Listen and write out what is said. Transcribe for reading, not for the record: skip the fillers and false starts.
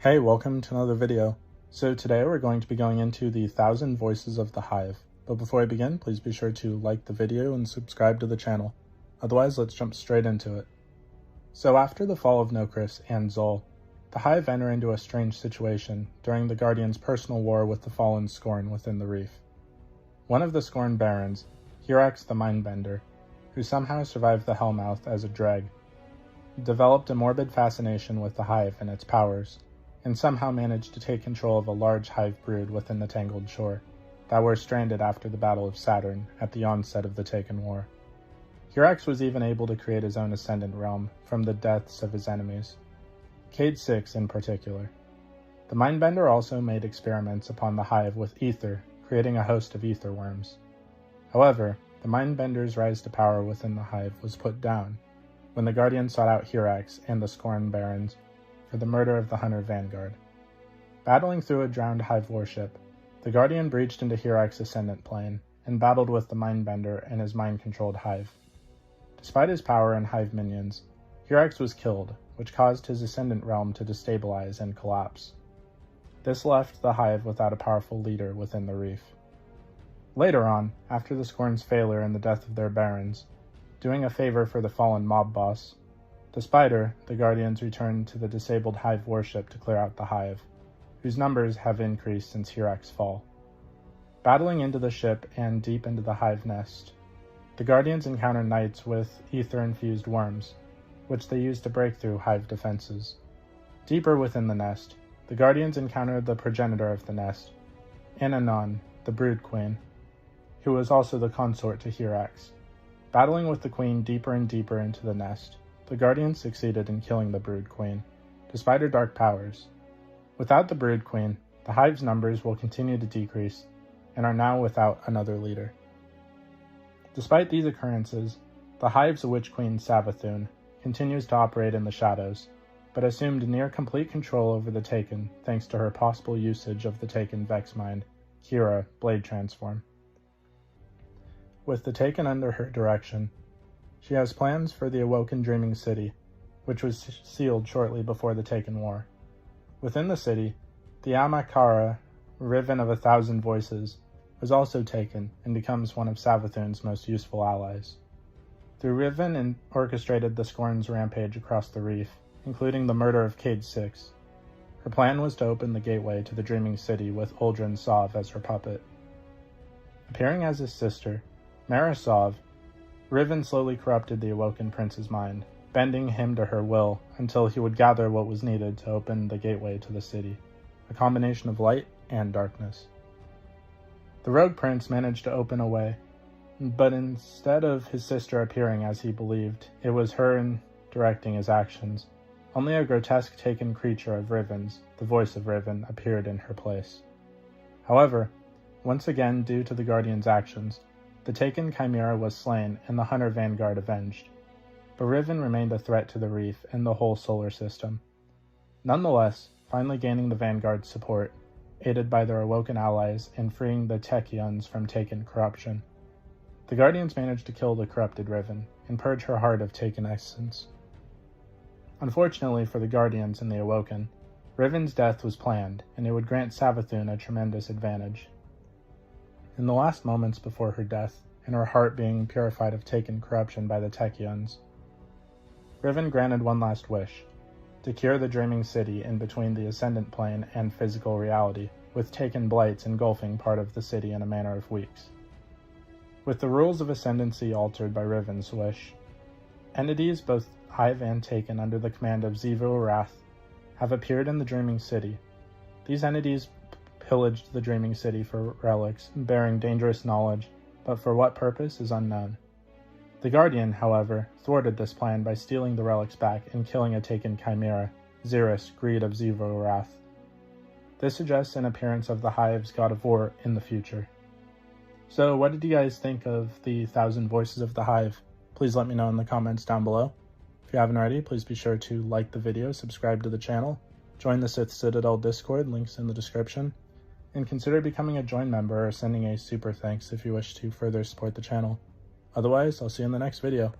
Hey, welcome to another video. So today we're going to be going into the 1,000 Voices of the Hive. But before I begin, please be sure to like the video and subscribe to the channel. Otherwise, let's jump straight into it. So after the fall of Nokris and Zol, the Hive enter into a strange situation during the Guardians' personal war with the fallen Scorn within the Reef. One of the Scorn Barons, Hirax the Mindbender, who somehow survived the Hellmouth as a dreg, developed a morbid fascination with the Hive and its powers, and somehow managed to take control of a large hive brood within the Tangled Shore, that were stranded after the Battle of Saturn at the onset of the Taken War. Hirax was even able to create his own ascendant realm from the deaths of his enemies, Cade 6 in particular. The Mindbender also made experiments upon the Hive with ether, creating a host of ether worms. However, the Mindbender's rise to power within the Hive was put down when the Guardians sought out Hirax and the Scorn Barons for the murder of the Hunter Vanguard. Battling through a drowned Hive warship, the Guardian breached into Hirax's ascendant plane and battled with the Mindbender and his mind-controlled Hive. Despite his power and Hive minions, Hirax was killed, which caused his ascendant realm to destabilize and collapse. This left the Hive without a powerful leader within the Reef. Later on, after the Scorn's failure and the death of their barons, doing a favor for the fallen mob boss, despite her, the Guardians returned to the disabled Hive warship to clear out the Hive, whose numbers have increased since Hirax's fall. Battling into the ship and deep into the Hive nest, the Guardians encounter knights with ether-infused worms, which they use to break through Hive defenses. Deeper within the nest, the Guardians encountered the progenitor of the nest, Ananon, the Brood Queen, who was also the consort to Hirax. Battling with the Queen deeper and deeper into the nest, the Guardians succeeded in killing the Brood Queen, despite her dark powers. Without the Brood Queen, the Hive's numbers will continue to decrease, and are now without another leader. Despite these occurrences, the Hive's Witch Queen Savathun continues to operate in the shadows, but assumed near complete control over the Taken thanks to her possible usage of the Taken Vex Mind, Kira, Blade Transform. With the Taken under her direction, she has plans for the Awoken Dreaming City, which was sealed shortly before the Taken War. Within the city, the Amakara, Riven of 1,000 Voices, was also taken and becomes one of Savathun's most useful allies. Through Riven orchestrated the Scorn's rampage across the Reef, including the murder of Cade 6. Her plan was to open the gateway to the Dreaming City with Uldren Sov as her puppet. Appearing as his sister, Mara Sov, Riven slowly corrupted the Awoken Prince's mind, bending him to her will until he would gather what was needed to open the gateway to the city, a combination of light and darkness. The Rogue Prince managed to open a way, but instead of his sister appearing as he believed, it was her directing his actions. Only a grotesque Taken creature of Riven's, the voice of Riven, appeared in her place. However, once again due to the Guardian's actions, the Taken Chimera was slain and the Hunter Vanguard avenged, but Riven remained a threat to the Reef and the whole solar system. Nonetheless, finally gaining the Vanguard's support, aided by their Awoken allies in freeing the Techions from Taken corruption, the Guardians managed to kill the corrupted Riven and purge her heart of Taken essence. Unfortunately for the Guardians and the Awoken, Riven's death was planned, and it would grant Savathun a tremendous advantage. In the last moments before her death, and her heart being purified of Taken corruption by the Techions, Riven granted one last wish, to cure the Dreaming City in between the Ascendant Plane and physical reality, with Taken blights engulfing part of the city in a matter of weeks. With the rules of Ascendancy altered by Riven's wish, entities both Hive and Taken under the command of Xivu Arath have appeared in the Dreaming City. These entities pillaged the Dreaming City for relics, bearing dangerous knowledge, but for what purpose is unknown. The Guardian, however, thwarted this plan by stealing the relics back and killing a Taken chimera, Xeris, greed of Xivu Arath. This suggests an appearance of the Hive's God of War in the future. So what did you guys think of the 1,000 Voices of the Hive? Please let me know in the comments down below. If you haven't already, please be sure to like the video, subscribe to the channel, join the Sith Citadel Discord, links in the description, and consider becoming a join member or sending a super thanks if you wish to further support the channel. Otherwise, I'll see you in the next video.